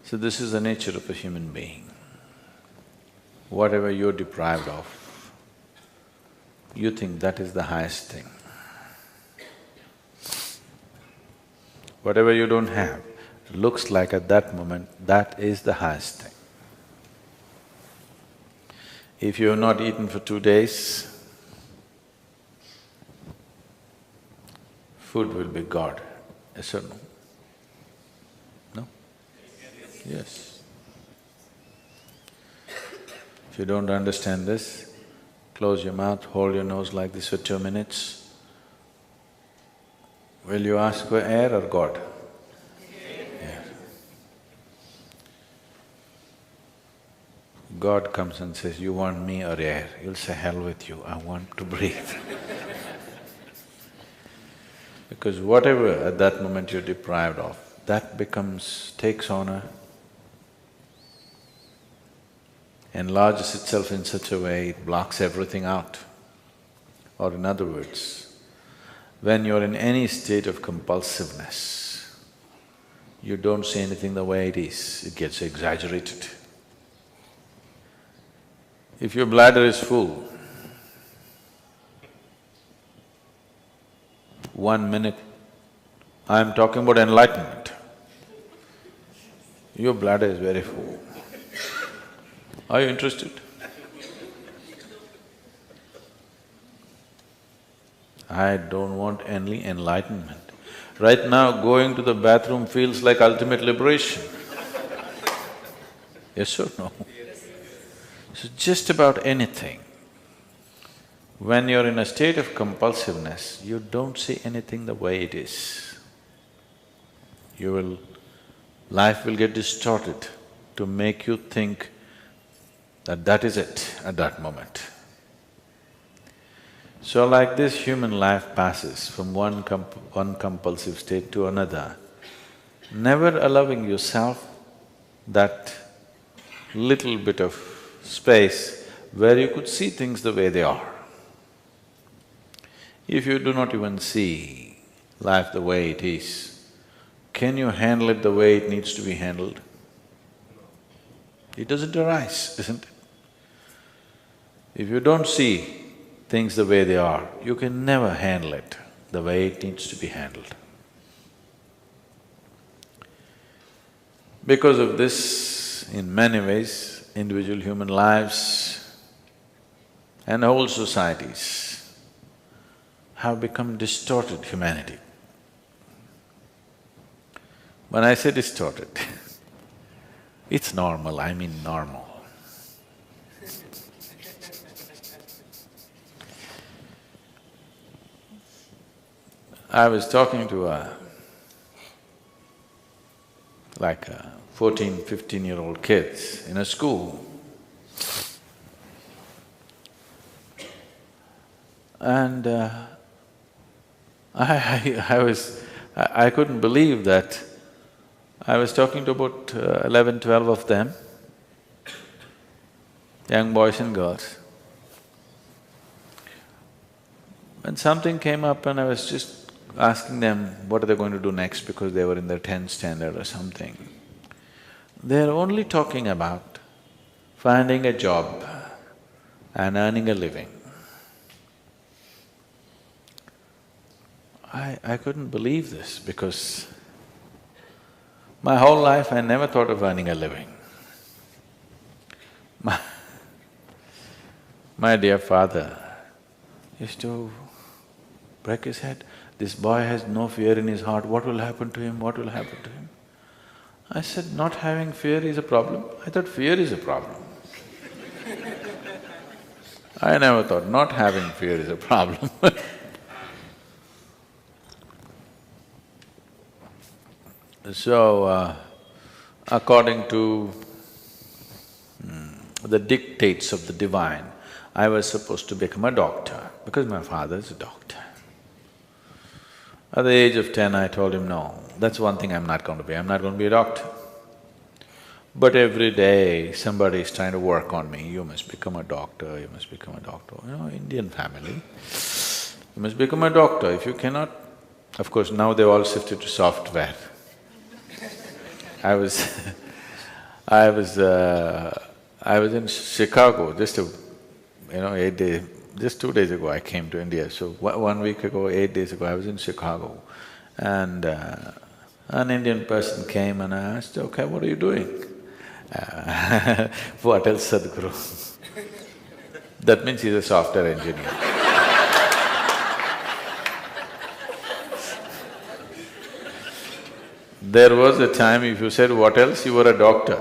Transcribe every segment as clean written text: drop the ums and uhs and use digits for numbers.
So this is the nature of a human being. Whatever you're deprived of, you think that is the highest thing. Whatever you don't have, looks like at that moment, that is the highest thing. If you have not eaten for 2 days, food will be God, yes or no? No? Yes. If you don't understand this, close your mouth, hold your nose like this for 2 minutes. Will you ask for air or God? Air. God comes and says, you want me or air? You'll say, hell with you, I want to breathe. Because whatever at that moment you're deprived of, that takes on enlarges itself in such a way, it blocks everything out. Or in other words, when you're in any state of compulsiveness, you don't see anything the way it is, it gets exaggerated. If your bladder is full, 1 minute, I'm talking about enlightenment, your bladder is very full. Are you interested? I don't want any enlightenment. Right now, going to the bathroom feels like ultimate liberation. Yes or no? So just about anything, when you're in a state of compulsiveness, you don't see anything the way it is. Life will get distorted to make you think that that is it at that moment. So like this, human life passes from one compulsive state to another, never allowing yourself that little bit of space where you could see things the way they are. If you do not even see life the way it is, can you handle it the way it needs to be handled? It doesn't arise, isn't it? If you don't see things the way they are, you can never handle it the way it needs to be handled. Because of this, in many ways, individual human lives and whole societies have become distorted humanity. When I say distorted, it's normal, I mean normal. I was talking to a 14, 15-year-old kids in a school, and I couldn't believe that I was talking to about 11, 12 of them, young boys and girls. And something came up and I was just asking them what are they going to do next because they were in their 10th standard or something. They're only talking about finding a job and earning a living. I couldn't believe this because my whole life I never thought of earning a living. My dear father used to break his head, this boy has no fear in his heart, what will happen to him, what will happen to him? I said, not having fear is a problem? I thought fear is a problem. I never thought not having fear is a problem So, according to the dictates of the divine, I was supposed to become a doctor because my father is a doctor. At the age of 10, I told him, no, that's one thing I'm not going to be, I'm not going to be a doctor. But every day somebody is trying to work on me, you must become a doctor, you must become a doctor. You know, Indian family, you must become a doctor. If you cannot… Of course, now they've all shifted to software. I was I was… I was in Chicago just 8 days… just 2 days ago I came to India. So 1 week ago, 8 days ago, I was in Chicago. And an Indian person came and I asked, okay, what are you doing? What else, Sadhguru? That means he's a software engineer. There was a time if you said what else, you were a doctor.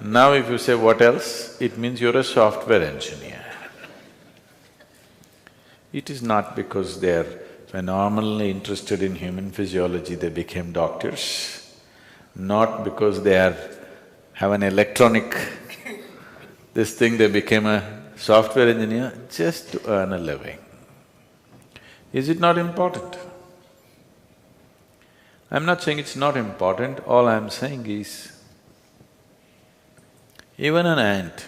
Now if you say what else, it means you're a software engineer. It is not because they're phenomenally interested in human physiology they became doctors, not because they have an electronic this thing they became a software engineer, just to earn a living. Is it not important? I'm not saying it's not important, all I'm saying is, even an ant,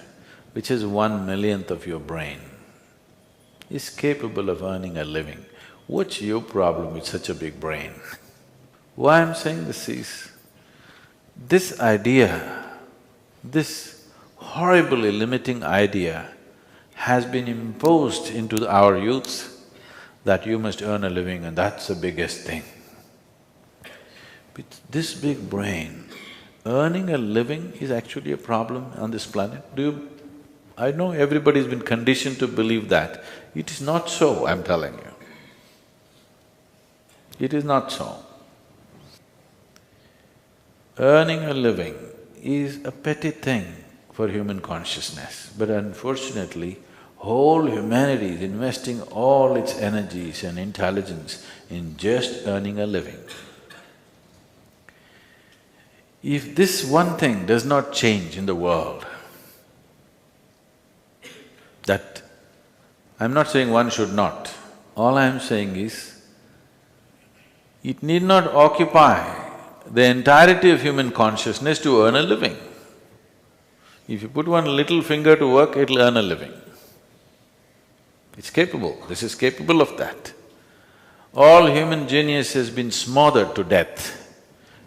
which is 1/1,000,000th of your brain, is capable of earning a living. What's your problem with such a big brain? Why I'm saying this is, this idea, this horribly limiting idea has been imposed into our youth that you must earn a living and that's the biggest thing. With this big brain, earning a living is actually a problem on this planet. I know everybody's been conditioned to believe that. It is not so, I'm telling you. It is not so. Earning a living is a petty thing for human consciousness, but unfortunately, whole humanity is investing all its energies and intelligence in just earning a living. If this one thing does not change in the world, that… I'm not saying one should not, all I'm saying is, it need not occupy the entirety of human consciousness to earn a living. If you put one little finger to work, it'll earn a living. It's capable, this is capable of that. All human genius has been smothered to death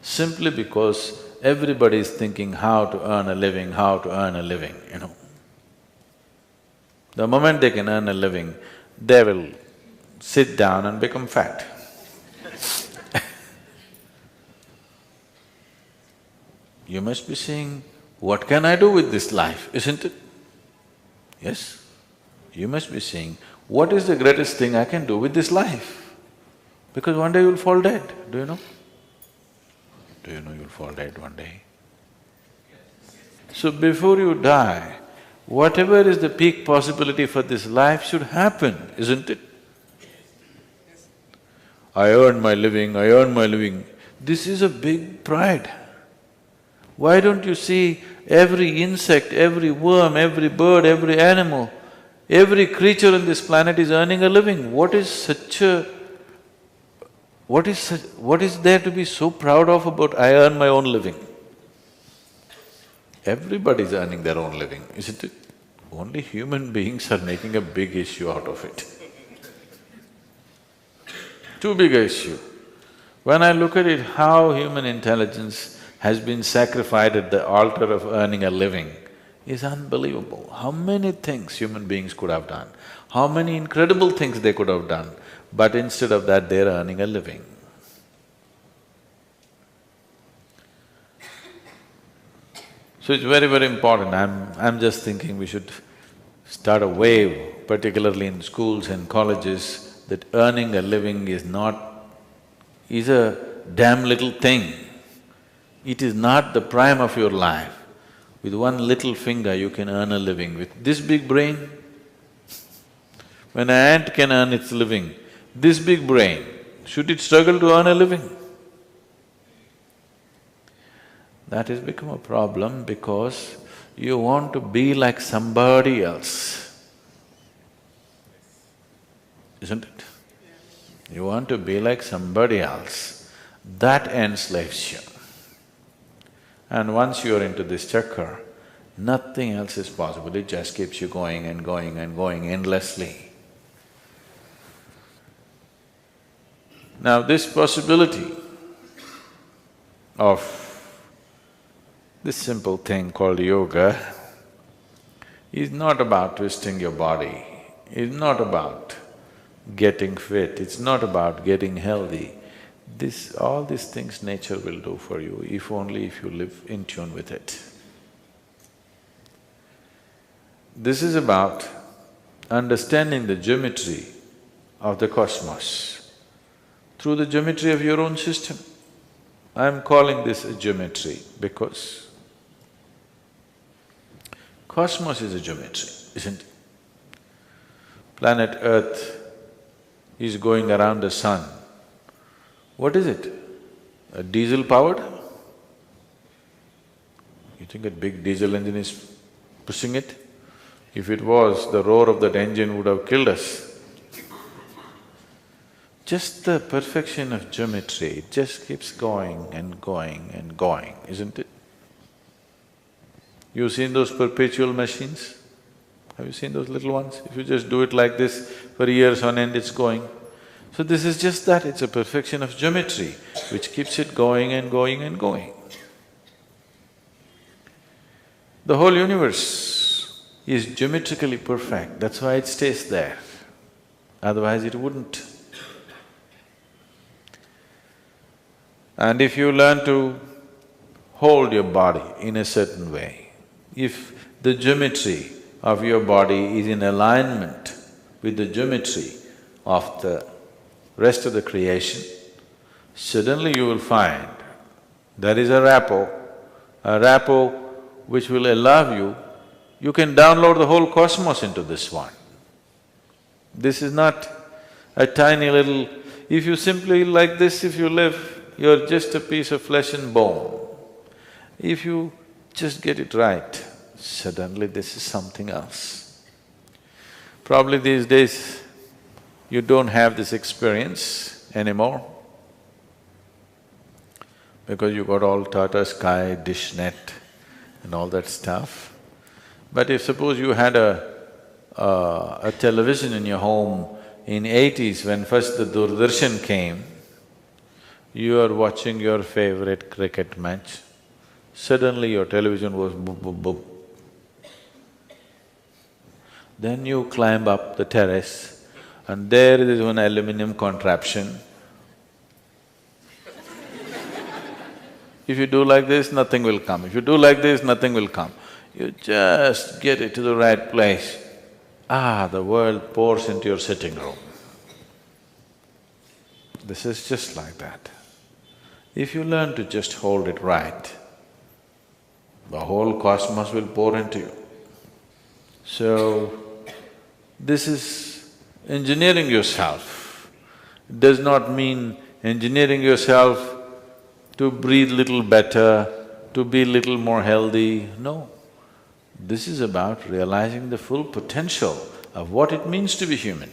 simply because everybody is thinking how to earn a living, how to earn a living, The moment they can earn a living, they will sit down and become fat. You must be saying, what can I do with this life, isn't it? Yes? You must be saying, what is the greatest thing I can do with this life? Because one day you'll fall dead, do you know? Do you know you'll fall dead one day? So before you die, whatever is the peak possibility for this life should happen, isn't it? I earn my living, I earn my living. This is a big pride. Why don't you see every insect, every worm, every bird, every animal, every creature on this planet is earning a living? What is there to be so proud of about I earn my own living? Everybody's earning their own living, isn't it? Only human beings are making a big issue out of it. Too big an issue. When I look at it, how human intelligence has been sacrificed at the altar of earning a living is unbelievable. How many things human beings could have done, how many incredible things they could have done, but instead of that, they're earning a living. So it's very, very important. I'm just thinking we should start a wave, particularly in schools and colleges, that earning a living is a damn little thing. It is not the prime of your life. With one little finger you can earn a living. With this big brain, when an ant can earn its living, this big brain, should it struggle to earn a living? That has become a problem because you want to be like somebody else, isn't it? You want to be like somebody else, that enslaves you. And once you're into this chakra, nothing else is possible, it just keeps you going and going and going endlessly. Now this possibility of… This simple thing called yoga is not about twisting your body, it's not about getting fit, it's not about getting healthy. All these things nature will do for you, if only if you live in tune with it. This is about understanding the geometry of the cosmos through the geometry of your own system. I'm calling this a geometry because cosmos is a geometry, isn't it? Planet Earth is going around the sun. What is it? A diesel powered? You think a big diesel engine is pushing it? If it was, the roar of that engine would have killed us. Just the perfection of geometry, it just keeps going and going and going, isn't it? You've seen those perpetual machines? Have you seen those little ones? If you just do it like this, for years on end it's going. So this is just that, it's a perfection of geometry which keeps it going and going and going. The whole universe is geometrically perfect, that's why it stays there, otherwise it wouldn't. And if you learn to hold your body in a certain way, if the geometry of your body is in alignment with the geometry of the rest of the creation, suddenly you will find there is a rapport which will allow you can download the whole cosmos into this one. This is not a tiny little… If you simply like this, if you live, you're just a piece of flesh and bone. If you just get it right, suddenly this is something else. Probably these days, you don't have this experience anymore because you got all Tata Sky, dish net and all that stuff. But if suppose you had a television in your home in 80s when first the Doordarshan came, you are watching your favorite cricket match, suddenly your television was boop, boop, boop. Then you climb up the terrace and there is one aluminum contraption. If you do like this, nothing will come. If you do like this, nothing will come. You just get it to the right place. The world pours into your sitting room. This is just like that. If you learn to just hold it right, the whole cosmos will pour into you. So, this is engineering yourself. It does not mean engineering yourself to breathe little better, to be little more healthy, no. This is about realizing the full potential of what it means to be human.